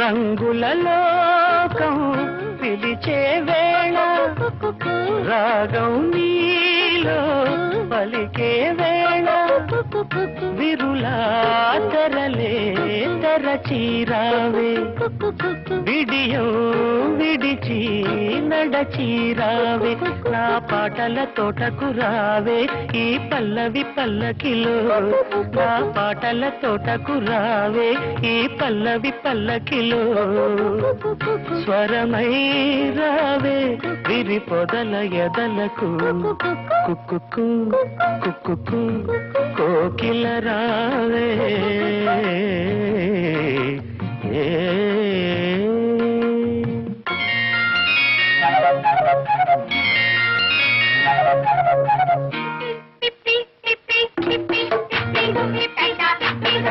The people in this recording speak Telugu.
రంగుల లోకం పిలిచే వేళ రాగం నీలో పలికే వేళ విరులా తెరలే తెరచీరావే విడియం విడిచి నడచీరావే నా పాటల తోటకు రావే ఈ పల్లవి పల్లకిలో నా పాటల తోటకు రావే ఈ పల్లవి పల్లకిలో స్వరమై రావే విరి పొదల ఎదలకు కుక్కు కుక్కు కోకిల రావే